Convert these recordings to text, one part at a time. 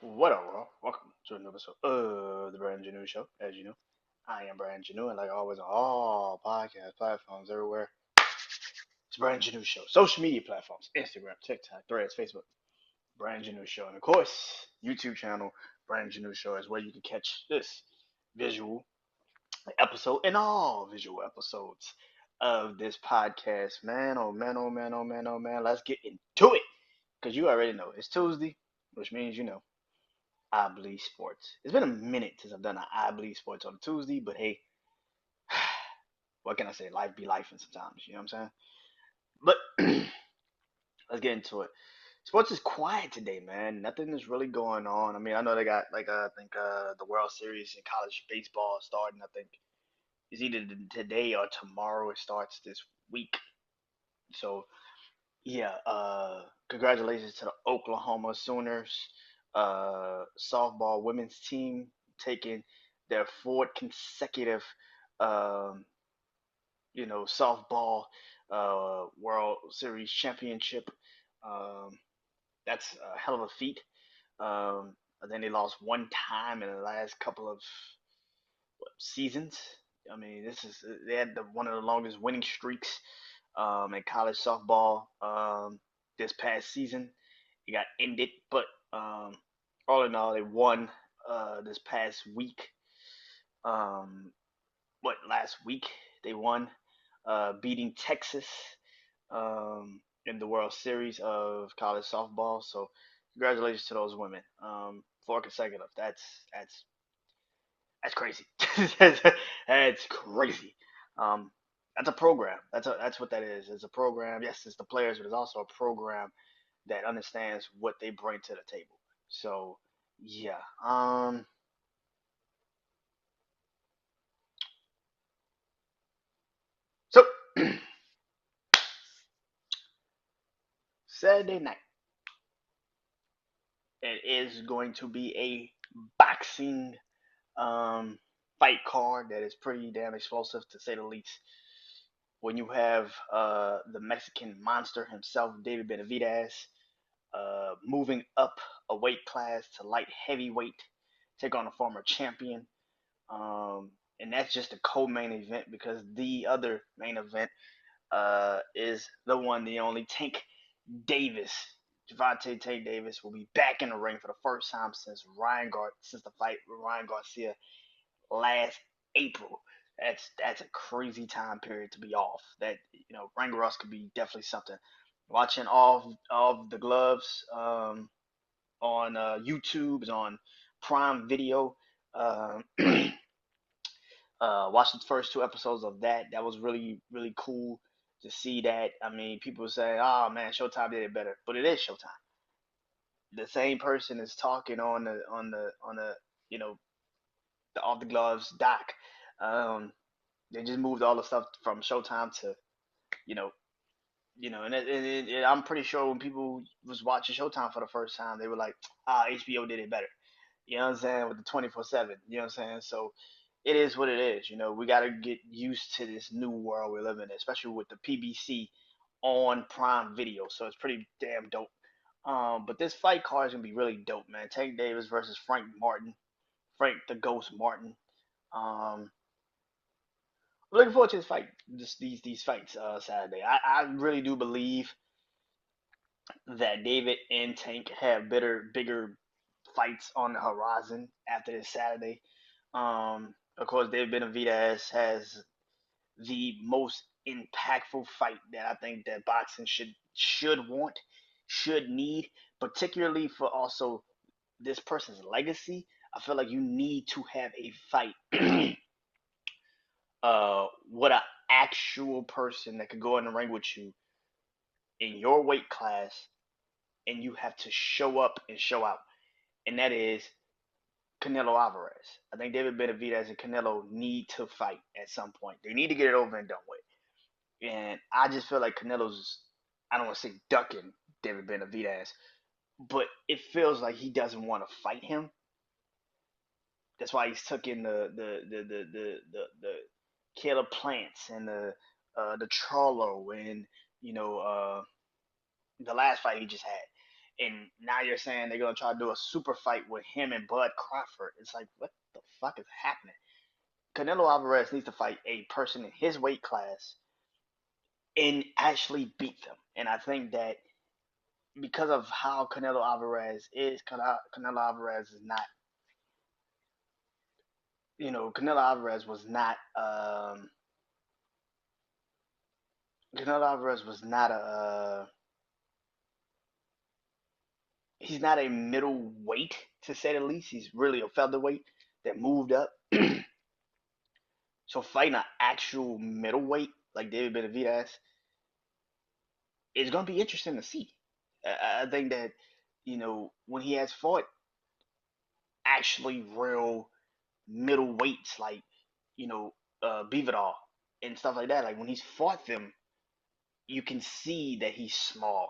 What up, world? Welcome to another episode of the Brandon Janeau Show. As you know, I am Brandon Janeau, and like always on all podcast platforms everywhere, it's Brandon Janeau Show. Social media platforms: Instagram, TikTok, Threads, Facebook. Brandon Janeau Show, and of course, YouTube channel Brandon Janeau Show is where you can catch this visual episode and all visual episodes of this podcast. Man, oh man, oh man, oh man, oh man. Let's get into it, because you already know it's Tuesday, which means I Bleed Sports. It's been a minute since I've done an I Bleed Sports on Tuesday, but hey, what can I say? Life be life and sometimes, you know what I'm saying? But let's get into it. Sports is quiet today, man. Nothing is really going on. I mean, I know they got I think the World Series in college baseball starting. I think it's either today or tomorrow. It starts this week. So yeah, congratulations to the Oklahoma Sooners softball women's team taking their fourth consecutive, um, softball World Series championship. Um, that's a hell of a feat. I think they lost one time in the last couple of seasons. I mean, they had one of the longest winning streaks in college softball this past season. It got ended, but um, all in all, they won this past week. Um, last week they won, beating Texas in the World Series of college softball. So congratulations to those women. Four consecutive. That's crazy. That's crazy. Um, that's a program. That's what that is. It's a program. Yes, it's the players, but it's also a program that understands what they bring to the table. So yeah. So Saturday night, it is going to be a boxing um fight card that is pretty damn explosive to say the least. When you have the Mexican monster himself, David Benavidez, moving up a weight class to light heavyweight, take on a former champion. And that's just a co-main event, because the other main event is the one, the only Tank Davis. Javante Tank Davis will be back in the ring for the first time since the fight with Ryan Garcia last April. That's a crazy time period to be off. That Ryan Garcia could be definitely something. Watching all of the gloves on YouTube, is on Prime Video. Um, watched the first two episodes of that. That was really really cool to see that. I mean, people say, "Oh man, Showtime did it better," but it is Showtime. The same person is talking on the you know the off the gloves doc. Um, they just moved all the stuff from Showtime to you know and I'm pretty sure when people was watching Showtime for the first time, they were like, HBO did it better. You know what I'm saying? With the 24/7. You know what I'm saying? So it is what it is. We got to get used to this new world we live in, especially with the PBC on Prime Video. So it's pretty damn dope. But this fight card is gonna be really dope, man. Tank Davis versus Frank Martin, Frank the Ghost Martin. Um, looking forward to this fight, these fights Saturday. I really do believe that David and Tank have bigger fights on the horizon after this Saturday. Of course, David Benavidez has the most impactful fight that I think that boxing should want, should need, particularly for also this person's legacy. I feel like you need to have a fight with an actual person that could go in the ring with you in your weight class, and you have to show up and show out. And that is Canelo Alvarez. I think David Benavidez and Canelo need to fight at some point. They need to get it over and done with. And I just feel like Canelo's, I don't want to say ducking David Benavidez, but it feels like he doesn't want to fight him. That's why he's took in the Caleb Plants and the Charlo, and you know uh, the last fight he just had. And now you're saying they're gonna try to do a super fight with him and Bud Crawford. It's like, what the fuck is happening? Canelo Alvarez needs to fight a person in his weight class and actually beat them. And I think that because of how Canelo Alvarez is, Canelo Alvarez is not, Canelo Alvarez was not, Canelo Alvarez was not he's not a middleweight to say the least. He's really a featherweight that moved up. So fighting an actual middleweight like David Benavidez is going to be interesting to see. I think that when he has fought actually real middleweights like Beavidal and stuff like that, like when he's fought them, you can see that he's small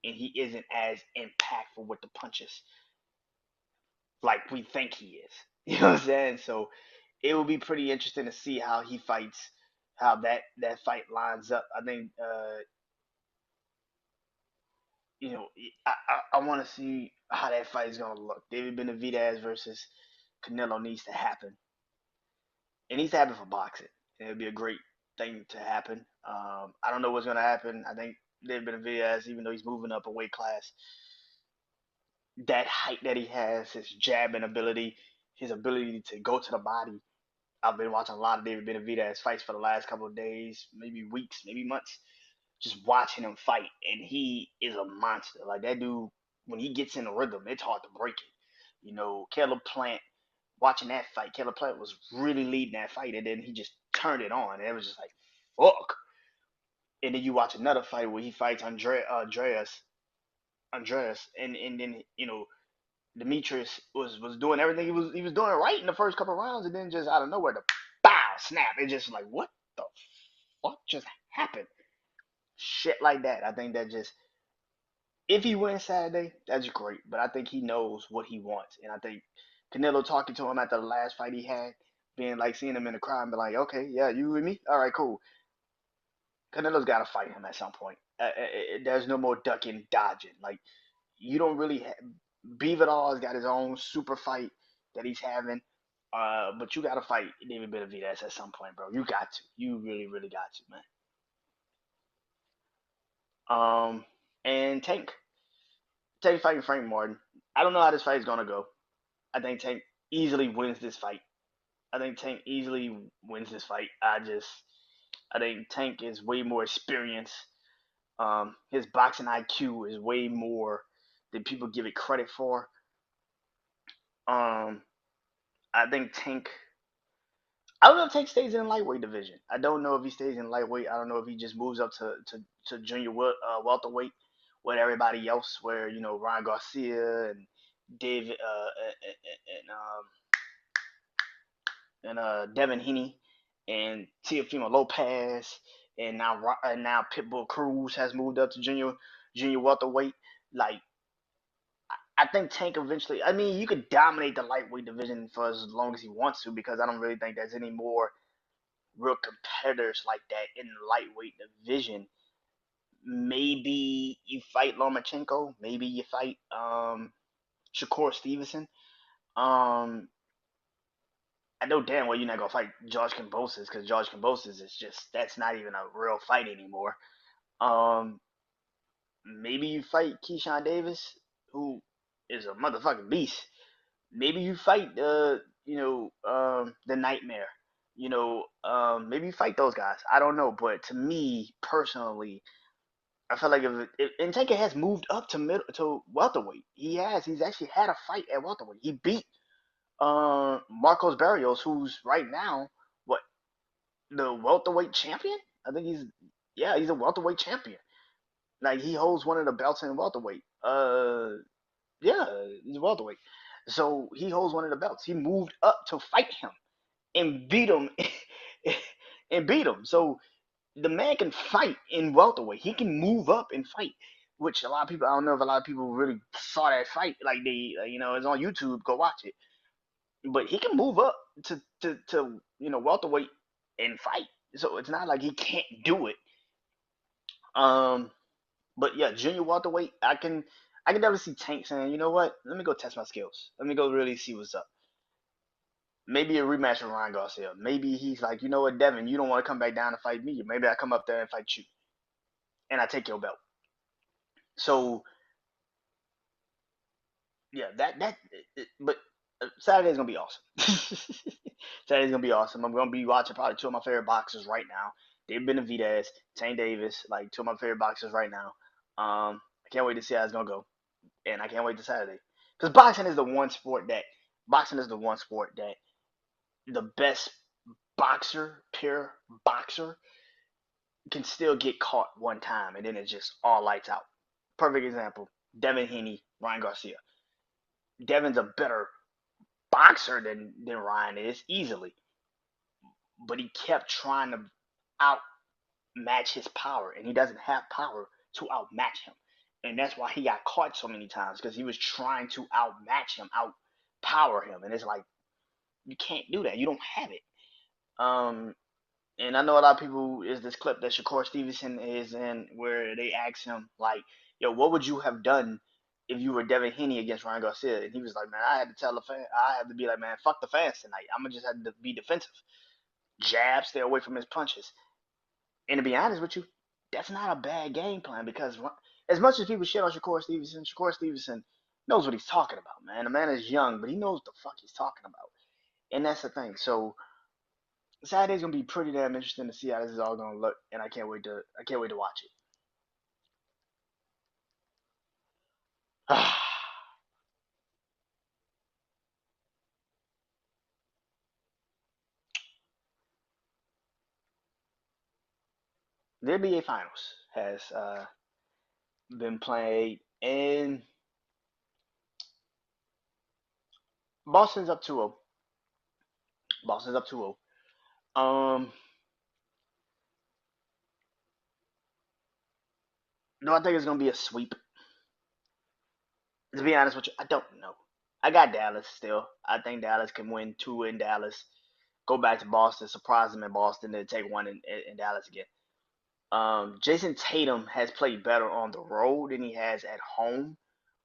and he isn't as impactful with the punches like we think he is. You know what I'm saying? So it will be pretty interesting to see how he fights, how that fight lines up. I think you know I want to see how that fight is gonna look. David Benavidez versus Canelo needs to happen. It needs to happen for boxing. It would be a great thing to happen. I don't know what's gonna happen. I think David Benavidez, even though he's moving up a weight class, that height that he has, his jabbing ability, his ability to go to the body. I've been watching a lot of David Benavidez fights for the last couple of days, maybe weeks, maybe months, just watching him fight, and he is a monster. Like that dude, when he gets in the rhythm, it's hard to break it. Caleb Plant, watching that fight, Caleb Plant was really leading that fight, and then he just turned it on, and it was just like, fuck. And then you watch another fight where he fights Andreas, and then Demetrius was doing everything he was doing right in the first couple of rounds, and then just out of nowhere, the bow snap. It just like what the fuck just happened? Shit like that. I think that just if he wins Saturday, that's great. But I think he knows what he wants, and I think Canelo talking to him after the last fight he had, being like seeing him in the crowd and be like, okay, yeah, you with me? All right, cool. Canelo's got to fight him at some point. There's no more ducking, dodging. Like you don't really. Beavidal has got his own super fight that he's having, but you got to fight David Benavidez at some point, bro. You got to. You really, really got to, man. And Tank fighting Frank Martin. I don't know how this fight is gonna go. I think Tank easily wins this fight. I think Tank easily wins this fight. I think Tank is way more experienced. His boxing IQ is way more than people give it credit for. Um, I think Tank. I don't know if Tank stays in the lightweight division. I don't know if he stays in lightweight. I don't know if he just moves up to junior welterweight with everybody else, where Ryan Garcia and David and Devin Haney and Teofimo Lopez and now Pitbull Cruz has moved up to junior welterweight. Like I think Tank eventually. I mean, you could dominate the lightweight division for as long as he wants to, because I don't really think there's any more real competitors like that in the lightweight division. Maybe you fight Lomachenko. Maybe you fight Shakur Stevenson. Um, I know damn well you're not gonna fight George Kambosos, because George Kambosos is just that's not even a real fight anymore. Um, Maybe you fight Keyshawn Davis, who is a motherfucking beast. Maybe you fight the Nightmare. Maybe you fight those guys. I don't know, but to me personally, I feel like if and Taker has moved up to welterweight. He's actually had a fight at welterweight. He beat Marcos Barrios, who's right now what the welterweight champion. I think he's a welterweight champion. Like he holds one of the belts in welterweight. Yeah, he's a welterweight. So he holds one of the belts. He moved up to fight him and beat him and beat him. So the man can fight in welterweight. He can move up and fight, which a lot of people, I don't know if a lot of people really saw that fight. Like it's on YouTube. Go watch it. But he can move up to welterweight and fight. So it's not like he can't do it. Um, but yeah, junior welterweight, I can definitely see Tank saying, you know what? Let me go test my skills. Let me go really see what's up. Maybe a rematch with Ryan Garcia. Maybe he's like, you know what, Devin, you don't want to come back down and fight me. Maybe I come up there and fight you, and I take your belt. So yeah, but Saturday's gonna be awesome. Saturday's gonna be awesome. I'm gonna be watching probably two of my favorite boxers right now. David Benavidez, Tank Davis, like two of my favorite boxers right now. I can't wait to see how it's gonna go, and I can't wait to Saturday because boxing is the one sport that the best pure boxer, can still get caught one time and then it's just all lights out. Perfect example: Devin Haney, Ryan Garcia. Devin's a better boxer than Ryan is easily, but he kept trying to outmatch his power, and he doesn't have power to outmatch him, and that's why he got caught so many times because he was trying to outmatch him, outpower him, and it's like you can't do that. You don't have it. Um, and I know a lot of people is this clip that Shakur Stevenson is in where they ask him like, "Yo, what would you have done if you were Devin Haney against Ryan Garcia?" And he was like, "Man, I had to tell the fan, I had to be like, man, fuck the fans tonight. I'm gonna just have to be defensive, jab, stay away from his punches." And to be honest with you, that's not a bad game plan because as much as people shit on Shakur Stevenson knows what he's talking about, man. The man is young, but he knows what the fuck he's talking about, and that's the thing. So Saturday's gonna be pretty damn interesting to see how this is all gonna look, and I can't wait to watch it. The NBA Finals has been played, and Boston's up 2-0. Boston's up 2-0. Do I think it's gonna be a sweep? To be honest with you, I don't know. I got Dallas still. I think Dallas can win two in Dallas. Go back to Boston, surprise them in Boston, then take one in Dallas again. Jason Tatum has played better on the road than he has at home,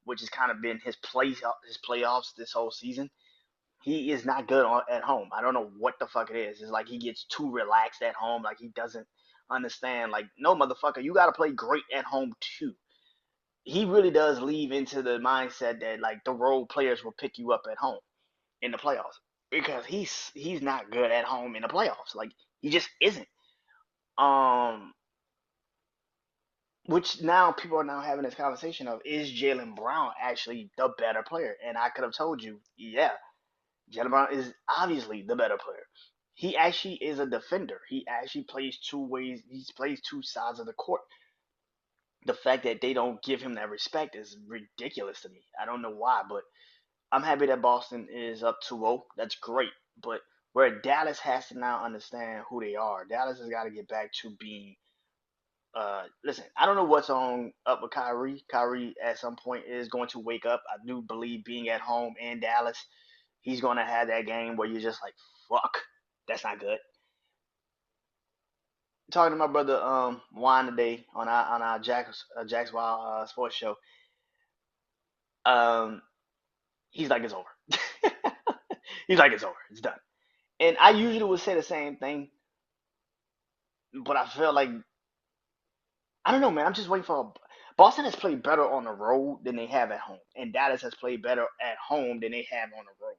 which has kind of been his playoffs this whole season. He is not good at home. I don't know what the fuck it is. It's like he gets too relaxed at home. Like he doesn't understand. Like, no, motherfucker, you got to play great at home too. He really does leave into the mindset that like the role players will pick you up at home in the playoffs because he's not good at home in the playoffs. Like he just isn't. Um, which now people are now having this conversation of, is Jalen Brown actually the better player? And I could have told you, yeah, Jalen Brown is obviously the better player. He actually is a defender. He actually plays two ways. He plays two sides of the court. The fact that they don't give him that respect is ridiculous to me. I don't know why, but I'm happy that Boston is up 2-0. That's great. But where Dallas has to now understand who they are, Dallas has got to get back to being. Listen, I don't know what's on up with Kyrie. Kyrie at some point is going to wake up. I do believe being at home in Dallas, he's going to have that game where you're just like, fuck, that's not good. Talking to my brother Juan today on our Jack's Wild Sports show. Um, he's like, it's over. He's like, it's over. It's done. And I usually would say the same thing, but I feel like I don't know, man. I'm just waiting for. Boston has played better on the road than they have at home, and Dallas has played better at home than they have on the road.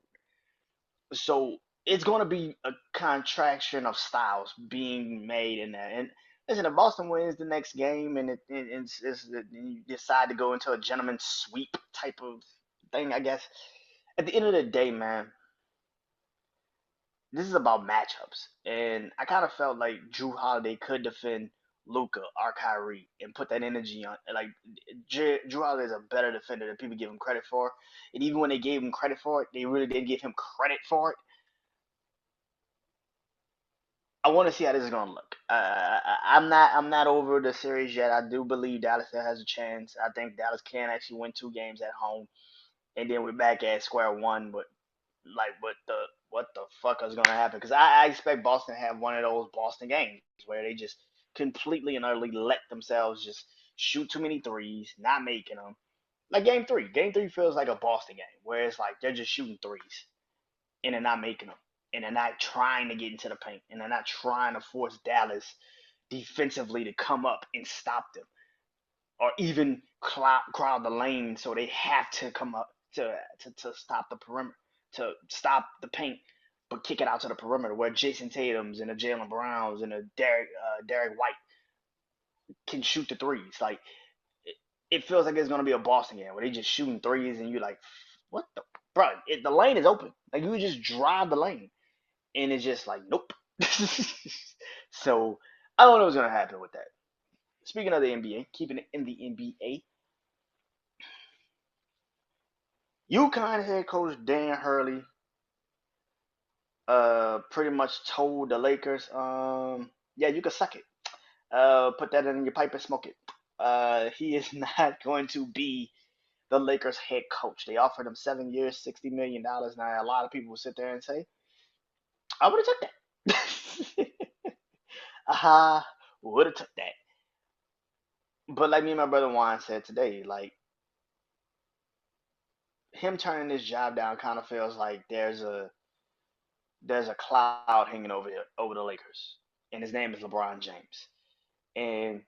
So it's going to be a contraction of styles being made in that. And listen, if Boston wins the next game and you decide to go into a gentleman's sweep type of thing, I guess. At the end of the day, man, this is about matchups, and I kind of felt like Drew Holiday could defend Luca or Kyrie and put that energy on. Like Drew Holiday is a better defender than people give him credit for, and even when they gave him credit for it, they really did give him credit for it. I want to see how this is gonna look. I'm not over the series yet. I do believe Dallas still has a chance. I think Dallas can actually win two games at home, and then we're back at square one. But like, what the fuck is gonna happen? Because I expect Boston to have one of those Boston games where they just completely and utterly let themselves just shoot too many threes, not making them. like game three. Game three feels like a Boston game where it's like they're just shooting threes and they're not making them, and they're not trying to get into the paint, and they're not trying to force Dallas defensively to come up and stop them, or even crowd the lane so they have to come up to stop the perimeter, to stop the paint, but kick it out to the perimeter where Jason Tatum's and the Jalen Browns and the Derek White can shoot the threes. Like it feels like it's gonna be a Boston game where they just shooting threes and you're like, what the bro? The lane is open. Like you just drive the lane, and it's just like nope. So I don't know what's gonna happen with that. Speaking of the NBA, keeping it in the NBA, UConn head coach Dan Hurley pretty much told the Lakers, yeah, you can suck it. Put that in your pipe and smoke it. He is not going to be the Lakers head coach. They offered him 7 years, $60 million. Now a lot of people will sit there and say, I would have took that. Would have took that. But like me and my brother Juan said today, like him turning this job down kind of feels like there's a cloud hanging over here over the Lakers, and his name is LeBron James. And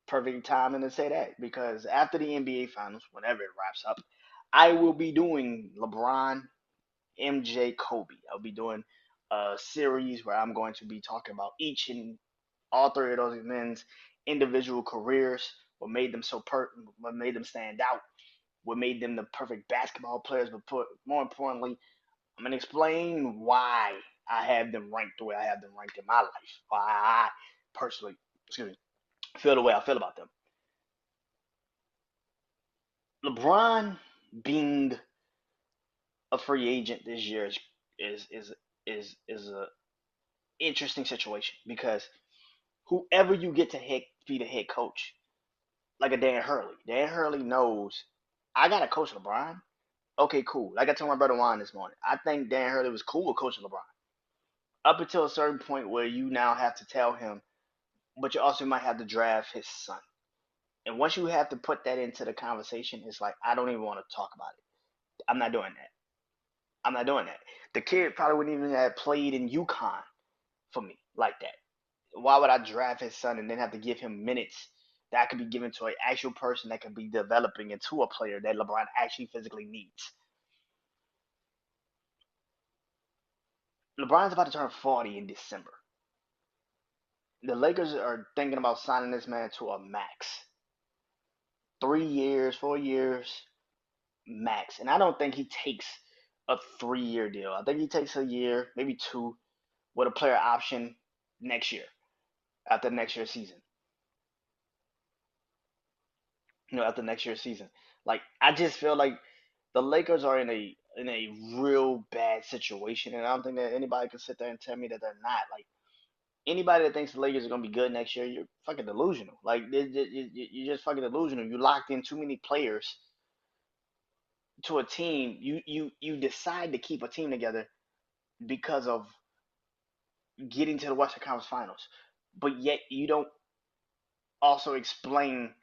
perfect timing to say that because after the NBA Finals, whenever it wraps up, I will be doing LeBron, MJ, Kobe. I'll be doing a series where I'm going to be talking about each and all three of those men's individual careers, what made them what made them stand out, what made them the perfect basketball players, but more importantly, I'm gonna explain why I have them ranked the way I have them ranked in my life. Why I personally, excuse me, feel the way I feel about them. LeBron being a free agent this year is is is a interesting situation because whoever you get to be the head coach, like a Dan Hurley knows I gotta coach LeBron. Okay, cool. Like I told my brother Juan this morning, I think Dan Hurley was cool with coaching LeBron up until a certain point where you now have to tell him, but you also might have to draft his son. And once you have to put that into the conversation, it's like I don't even want to talk about it. I'm not doing that. I'm not doing that. The kid probably wouldn't even have played in UConn for me like that. Why would I draft his son and then have to give him minutes that could be given to an actual person that could be developing into a player that LeBron actually physically needs? LeBron's about to turn 40 in December. The Lakers are thinking about signing this man to a max. 3 years, 4 years, max. And I don't think he takes a 3 year deal. I think he takes a year, maybe two, with a player option next year, after next year's season. After next year's season. Like I just feel like the Lakers are in a real bad situation, and I don't think that anybody can sit there and tell me that they're not. Like anybody that thinks the Lakers are gonna be good next year, you're fucking delusional. Like you're just fucking delusional. You locked in too many players to a team. You decide to keep a team together because of getting to the Western Conference Finals, but yet you don't also explain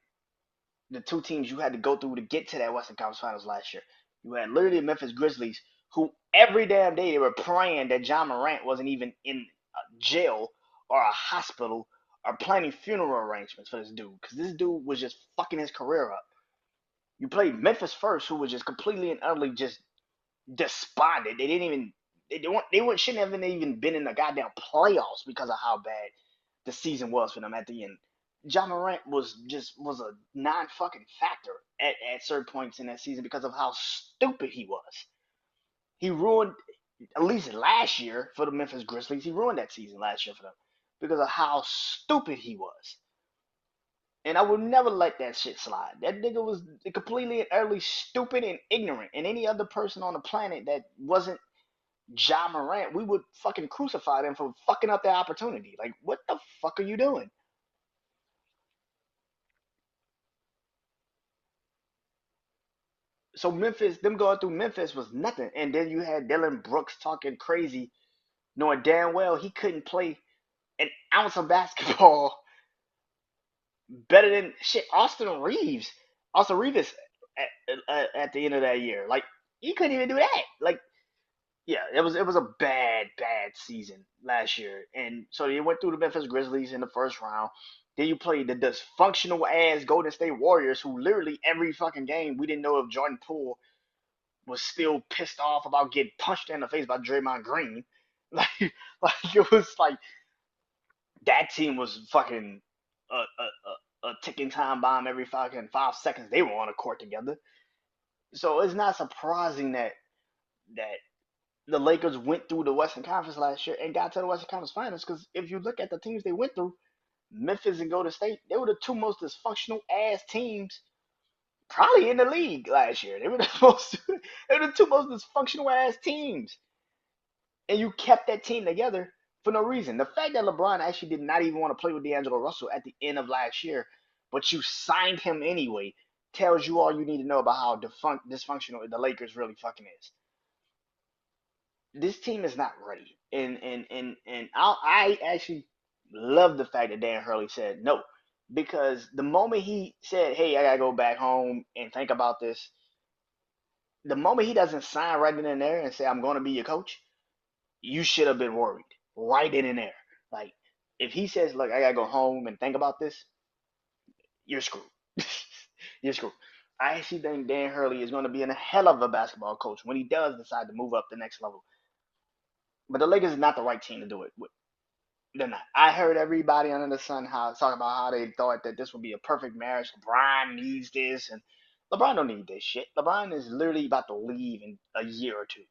the two teams you had to go through to get to that Western Conference Finals last year. You had literally the Memphis Grizzlies, who every damn day they were praying that John Morant wasn't even in a jail or a hospital or planning funeral arrangements for this dude, because this dude was just fucking his career up. You played Memphis first, who was just completely and utterly just despondent. They didn't even they shouldn't have even been in the goddamn playoffs because of how bad the season was for them at the end. John Morant was a non fucking factor at certain points in that season because of how stupid he was. He ruined at least last year for the Memphis Grizzlies. He ruined that season last year for them because of how stupid he was. And I would never let that shit slide. That nigga was completely and utterly stupid and ignorant. And any other person on the planet that wasn't Ja Morant, we would fucking crucify them for fucking up their opportunity. Like, what the fuck are you doing? So Memphis, them going through Memphis was nothing. And then you had Dylan Brooks talking crazy, knowing damn well he couldn't play an ounce of basketball better than shit. Austin Reeves. at the end of that year. Like you couldn't even do that. Like yeah, it was a bad season last year, and so you went through the Memphis Grizzlies in the first round. Then you played the dysfunctional ass Golden State Warriors, who literally every fucking game we didn't know if Jordan Poole was still pissed off about getting punched in the face by Draymond Green. Like, like it was like that team was fucking a ticking time bomb every fucking 5 seconds they were on the court together. So it's not surprising that the Lakers went through the Western Conference last year and got to the Western Conference Finals. Because if you look at the teams they went through, Memphis and Golden State, they were the two most dysfunctional ass teams probably in the league last year. They were the most, they were the two most dysfunctional ass teams, and you kept that team together for no reason. The fact that LeBron actually did not even want to play with D'Angelo Russell at the end of last year, but you signed him anyway, tells you all you need to know about how dysfunctional the Lakers really fucking is. This team is not ready, and I actually love the fact that Dan Hurley said no, because the moment he said, "Hey, I gotta go back home and think about this," the moment he doesn't sign right then and there and say, "I'm going to be your coach," you should have been worried right then and there. Like, if he says, "Look, I gotta go home and think about this," you're screwed. You're screwed. I actually think Dan Hurley is going to be a hell of a basketball coach when he does decide to move up the next level. But the Lakers is not the right team to do it with. They're not. I heard everybody under the sun talk about how they thought that this would be a perfect marriage. LeBron needs this, and LeBron don't need this shit. LeBron is literally about to leave in a year or two.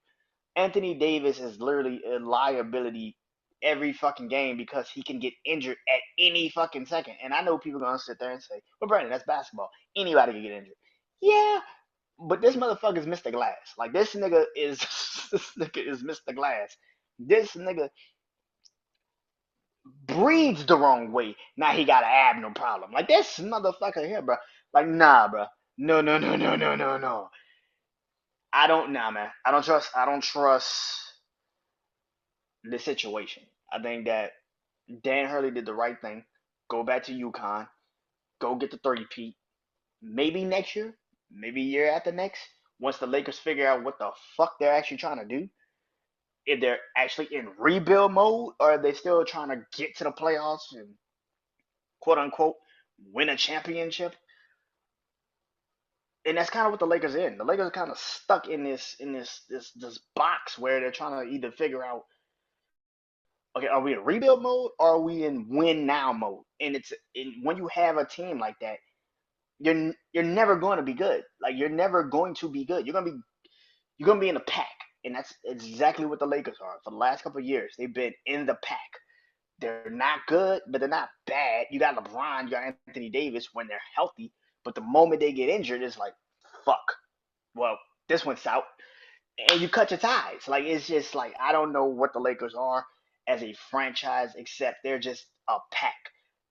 Anthony Davis is literally a liability every fucking game because he can get injured at any fucking second. And I know people are gonna sit there and say, "Well, Brandon, that's basketball. Anybody can get injured." Yeah, but this motherfucker's Mr. Glass. Like this nigga is this nigga is Mr. Glass. This nigga breathes the wrong way. Now he got an abdominal problem. Like this motherfucker here, bro. Like nah, bro. No, no, no, no, no, no, no. I don't nah, man. I don't trust. I don't trust the situation. I think that Dan Hurley did the right thing. Go back to UConn. Go get the 30-peat. Maybe next year. Maybe year after next. Once the Lakers figure out what the fuck they're actually trying to do. If they're actually in rebuild mode or are they still trying to get to the playoffs and quote unquote win a championship. And that's kind of what the Lakers are in. The Lakers are kind of stuck in this box where they're trying to either figure out, okay, are we in rebuild mode or are we in win now mode? And when you have a team like that, you're never going to be good. Like you're never going to be good. You're gonna be in the pack, and that's exactly what the Lakers are. For the last couple of years, they've been in the pack. They're not good, but they're not bad. You got LeBron, you got Anthony Davis when they're healthy, but the moment they get injured, it's like, fuck. Well, this one's out, and you cut your ties. Like it's just like I don't know what the Lakers are as a franchise, except they're just a pack.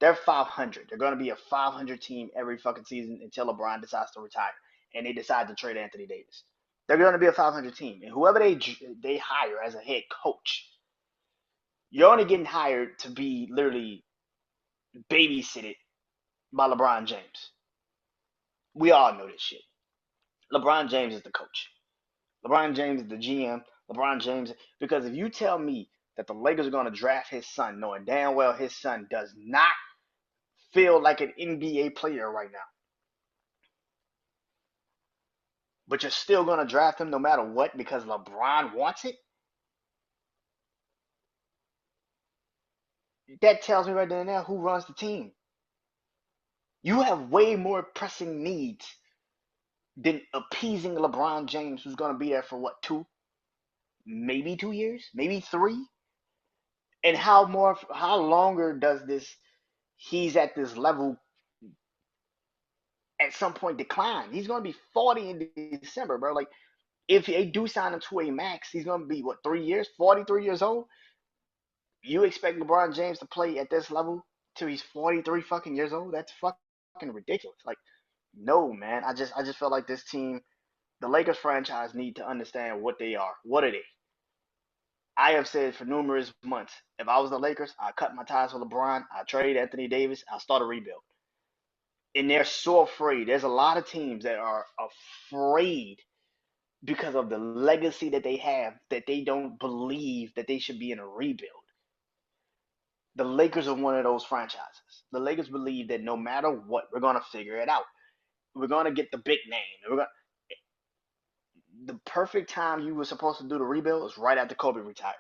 They're 500. They're going to be a 500 team every fucking season until LeBron decides to retire and they decide to trade Anthony Davis. They're going to be a 500 team, and whoever they hire as a head coach, you're only getting hired to be literally babysitted by LeBron James. We all know this shit. LeBron James is the coach. LeBron James is the GM. LeBron James, because if you tell me that the Lakers are going to draft his son, knowing damn well his son does not feel like an NBA player right now, but you're still going to draft him no matter what because LeBron wants it, that tells me right there and now who runs the team. You have way more pressing needs than appeasing LeBron James, who's going to be there for what, maybe 2 years, maybe three? And how longer does this, he's at this level at some point decline? He's going to be 40 in December, bro. Like, if they do sign him to a max, he's going to be, what, 3 years? 43 years old? You expect LeBron James to play at this level till he's 43 fucking years old? That's fucking ridiculous. Like, no, man. I just feel like this team, the Lakers franchise, need to understand what they are. What are they? I have said for numerous months, if I was the Lakers, I'd cut my ties with LeBron, I'd trade Anthony Davis, I'll start a rebuild. And they're so afraid. There's a lot of teams that are afraid because of the legacy that they have that they don't believe that they should be in a rebuild. The Lakers are one of those franchises. The Lakers believe that no matter what, we're gonna figure it out. We're gonna get the big name. The perfect time you were supposed to do the rebuild was right after Kobe retired.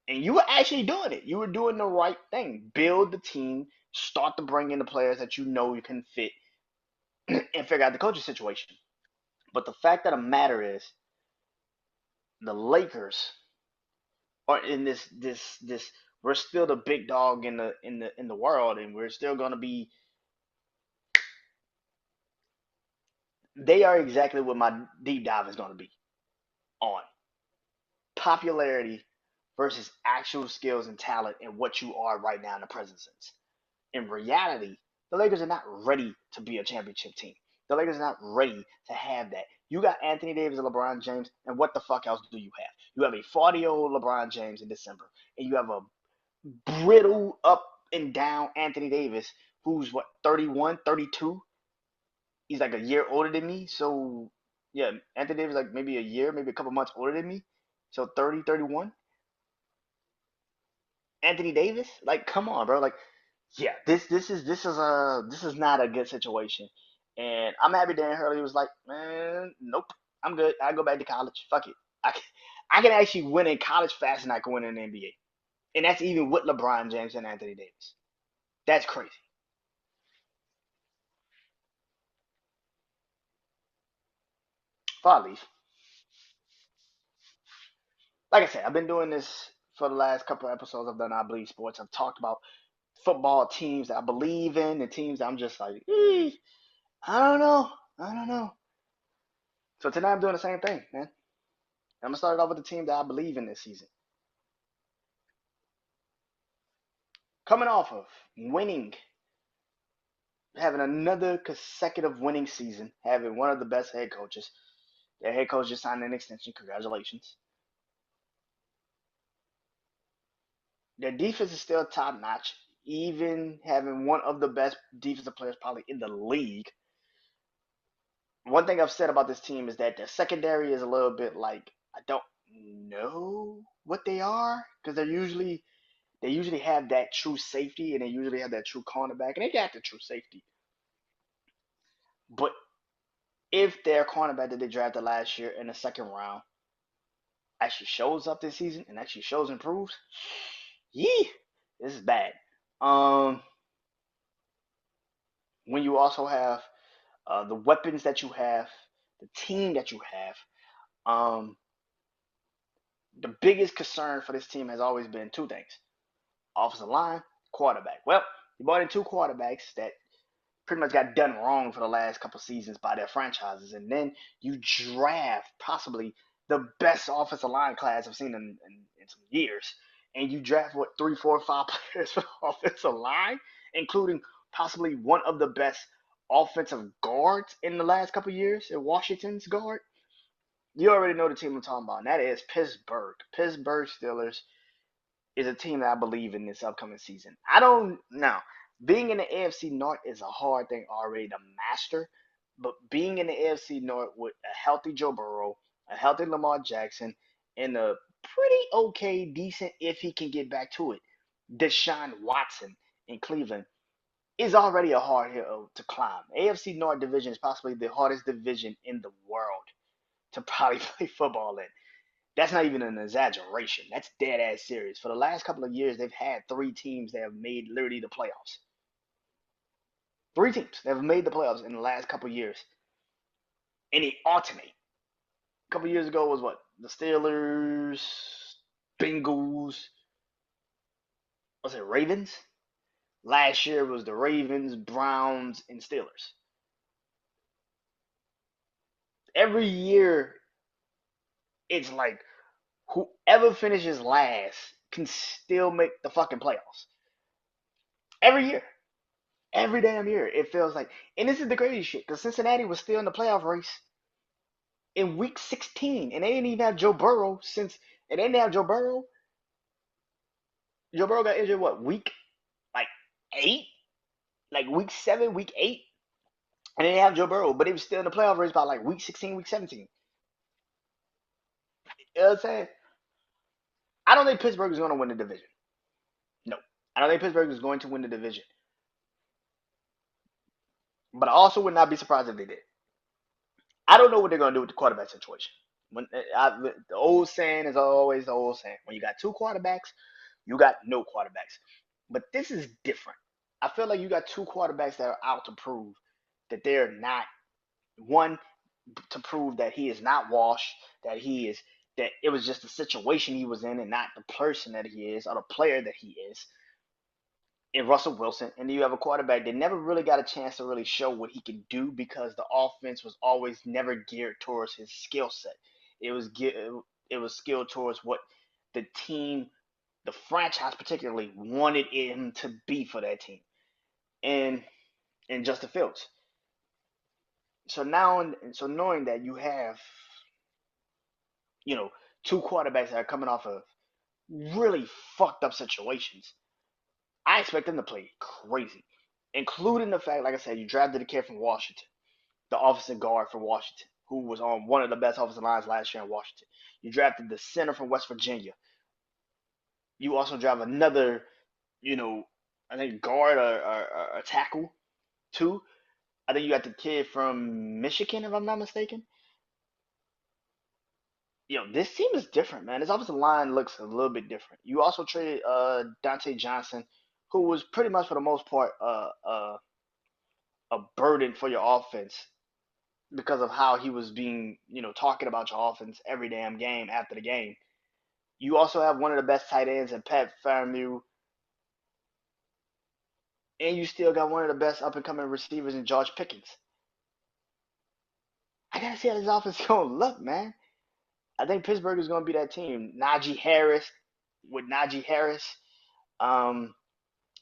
And you were actually doing it. You were doing the right thing. Build the team, start to bring in the players that you know you can fit, and figure out the coaching situation. But the fact of the matter is, the Lakers are in this. We're still the big dog in the world, and we're still gonna be. They are exactly what my deep dive is gonna be on popularity versus actual skills and talent and what you are right now in the present sense. In reality, the Lakers are not ready to be a championship team. The Lakers are not ready to have that. You got Anthony Davis and LeBron James, and what the fuck else do you have? You have a 40-year-old LeBron James in December, and you have a brittle up and down Anthony Davis, who's what, 31, 32? He's like a year older than me. So, yeah, Anthony Davis like maybe a year, maybe a couple months older than me. So 30, 31. Anthony Davis? Like, come on, bro. Like, yeah, this is not a good situation. And I'm happy Dan Hurley was like, man, nope, I'm good. I go back to college. Fuck it. I can actually win in college faster than I can win in the NBA. And that's even with LeBron James and Anthony Davis. That's crazy. Before I leave, like I said, I've been doing this for the last couple of episodes. I've done I Believe Sports. I've talked about football teams that I believe in and teams that I'm just like, I don't know. I don't know. So tonight I'm doing the same thing, man. I'm gonna start off with the team that I believe in this season. Coming off of winning, having another consecutive winning season, having one of the best head coaches. Their head coach just signed an extension. Congratulations. Their defense is still top notch, even having one of the best defensive players probably in the league. One thing I've said about this team is that their secondary is a little bit like I don't know what they are because they usually have that true safety and they usually have that true cornerback and they got the true safety. But if their cornerback that they drafted last year in the second round actually shows up this season and actually shows improves, yee, this is bad. Um, when you also have the weapons that you have, the team that you have, um, the biggest concern for this team has always been two things: offensive line, quarterback. Well, you brought in two quarterbacks that pretty much got done wrong for the last couple seasons by their franchises, and then you draft possibly the best offensive line class I've seen in some years, and you draft what 3, 4, 5 players for the offensive line, including possibly one of the best offensive guards in the last couple years in Washington's guard. You already know the team I'm talking about, and that is Pittsburgh. Pittsburgh Steelers is a team that I believe in this upcoming season. I don't now being in the AFC North is a hard thing already to master, but being in the AFC North with a healthy Joe Burrow, a healthy Lamar Jackson, and a pretty okay, decent if he can get back to it, Deshaun Watson in Cleveland is already a hard hill to climb. AFC North division is possibly the hardest division in the world to probably play football in. That's not even an exaggeration. That's dead ass serious. For the last couple of years, they've had three teams that have made literally the playoffs. Three teams that have made the playoffs in the last couple of years, and they alternate. A couple of years ago was what the Steelers, Bengals, was it Ravens? Last year was the Ravens, Browns, and Steelers. Every year, it's like whoever finishes last can still make the fucking playoffs. Every year. Every damn year, it feels like. And this is the crazy shit, because Cincinnati was still in the playoff race in week 16, and they didn't even have Joe Burrow since. And they didn't have Joe Burrow. Joe Burrow got injured, what, week like 8? like week 7, week 8, and they didn't have Joe Burrow, but they were still in the playoff race by like week 16, week 17. You know what I'm saying? I don't think Pittsburgh is going to win the division. No, I don't think Pittsburgh is going to win the division. But I also would not be surprised if they did. I don't know what they're going to do with the quarterback situation. The old saying is always the old saying: when you got two quarterbacks, you got no quarterbacks. But this is different. I feel like you got two quarterbacks that are out to prove that they're not one to prove that he is not washed, that he is that it was just the situation he was in and not the person that he is or the player that he is. In Russell Wilson, and then you have a quarterback that never really got a chance to really show what he could do because the offense was always never geared towards his skill set. It was it was skilled towards what the team, the franchise particularly, wanted him to be for that team, and Justin Fields. So now, so knowing that you have, you know, two quarterbacks that are coming off of really fucked up situations, I expect them to play crazy, including the fact, like I said, you drafted a kid from Washington, the offensive guard from Washington, who was on one of the best offensive lines last year in Washington. You drafted the center from West Virginia. You also draft another, you know, I think guard or tackle too. I think you got the kid from Michigan, if I'm not mistaken. This team is different, man. This offensive line looks a little bit different. You also traded Dante Johnson, who was pretty much for the most part a burden for your offense because of how he was being, talking about your offense every damn game after the game. You also have one of the best tight ends in Pat Fairmew, and you still got one of the best up and coming receivers in George Pickens. I gotta see how this offense gonna look, man. I think Pittsburgh is gonna be that team. Najee Harris, um,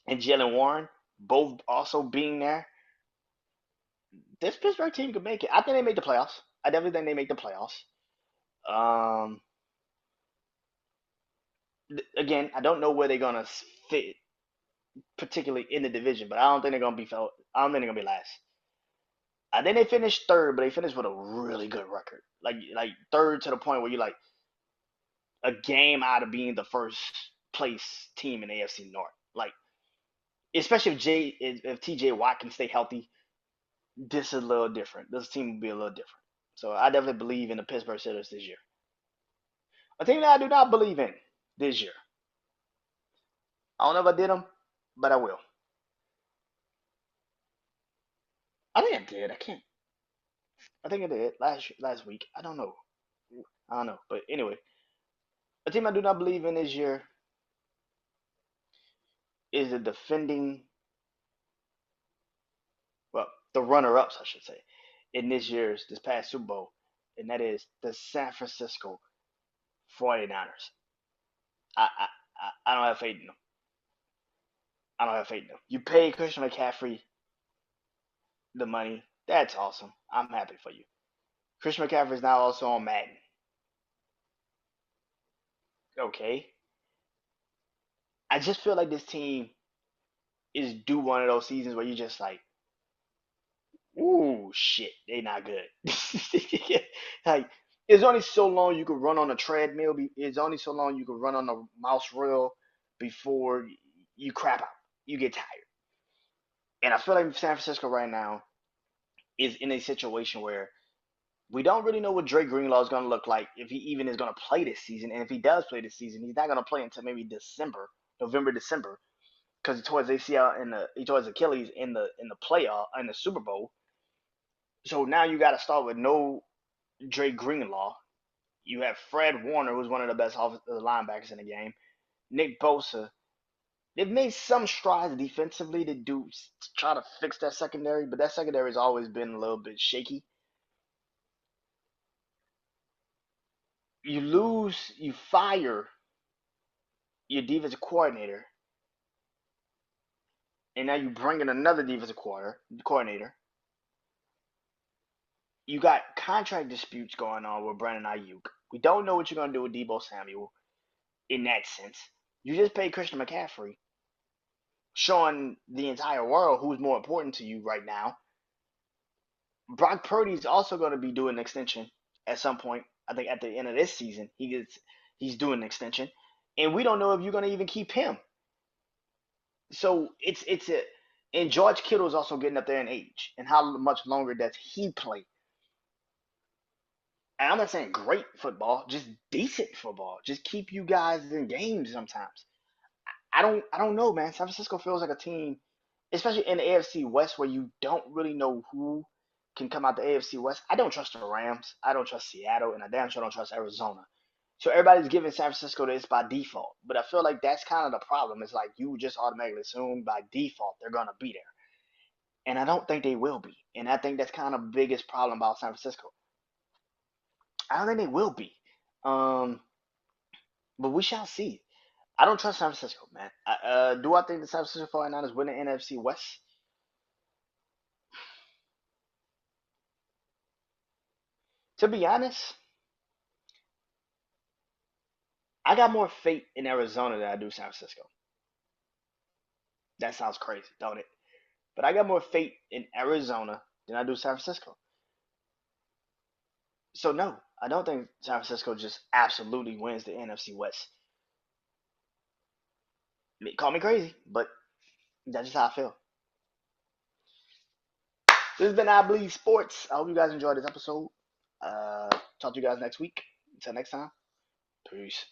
and Jalen Warren both also being there. This Pittsburgh team could make it. I think they make the playoffs. I definitely think they make the playoffs. Um, Again, I don't know where they're gonna fit, particularly in the division, but I don't think they're gonna be felt. I don't think they're gonna be last. I think they finished third, but they finished with a really good record. Like third to the point where you're like a game out of being the first place team in AFC North. Like especially if TJ Watt can stay healthy, this is a little different. This team will be a little different. So I definitely believe in the Pittsburgh Steelers this year. A team that I do not believe in this year. I don't know if I did them, but I will. I think I did. I can't. I think I did last week. I don't know. I don't know. But anyway, a team I do not believe in this year is the defending, well, the runner-ups, I should say, in this past Super Bowl, and that is the San Francisco 49ers. I don't have faith in them. I don't have faith in them. You pay Christian McCaffrey the money. That's awesome. I'm happy for you. Christian McCaffrey is now also on Madden. Okay. I just feel like this team is due one of those seasons where you just like, ooh, shit, they not good. Like, it's only so long you can run on a treadmill. It's only so long you can run on a mouse reel before you crap out. You get tired. And I feel like San Francisco right now is in a situation where we don't really know what Dre Greenlaw is going to look like if he even is going to play this season. And if he does play this season, he's not going to play until maybe November, December, because he tore his ACL he tore his Achilles in the playoff in the Super Bowl. So now you got to start with no Dre Greenlaw. You have Fred Warner, who's one of the best linebackers in the game. Nick Bosa. They've made some strides defensively to try to fix that secondary, but that secondary has always been a little bit shaky. You fire your defensive coordinator, and now you bring in another defensive coordinator. You got contract disputes going on with Brandon Ayuk. We don't know what you're going to do with Deebo Samuel in that sense. You just paid Christian McCaffrey. showing the entire world who's more important to you right now. Brock Purdy's also going to be doing an extension at some point. I think at the end of this season, he's doing an extension, and we don't know if you're going to even keep him. So it's a and George Kittle's also getting up there in age, and how much longer does he play? And I'm not saying great football, just decent football. Just keep you guys in games sometimes. I don't know, man. San Francisco feels like a team, especially in the AFC West, where you don't really know who can come out the AFC West. I don't trust the Rams. I don't trust Seattle, and I damn sure don't trust Arizona. So everybody's giving San Francisco this by default. But I feel like that's kind of the problem. It's like you just automatically assume by default they're gonna be there. And I don't think they will be. And I think that's kind of the biggest problem about San Francisco. I don't think they will be. Um, but we shall see. I don't trust San Francisco, man. Do I think the San Francisco 49ers win the NFC West? To be honest, I got more faith in Arizona than I do San Francisco. That sounds crazy, don't it? But I got more faith in Arizona than I do San Francisco. So no, I don't think San Francisco just absolutely wins the NFC West. Call me crazy, but that's just how I feel. This has been I Believe Sports. I hope you guys enjoyed this episode. Talk to you guys next week. Until next time, peace.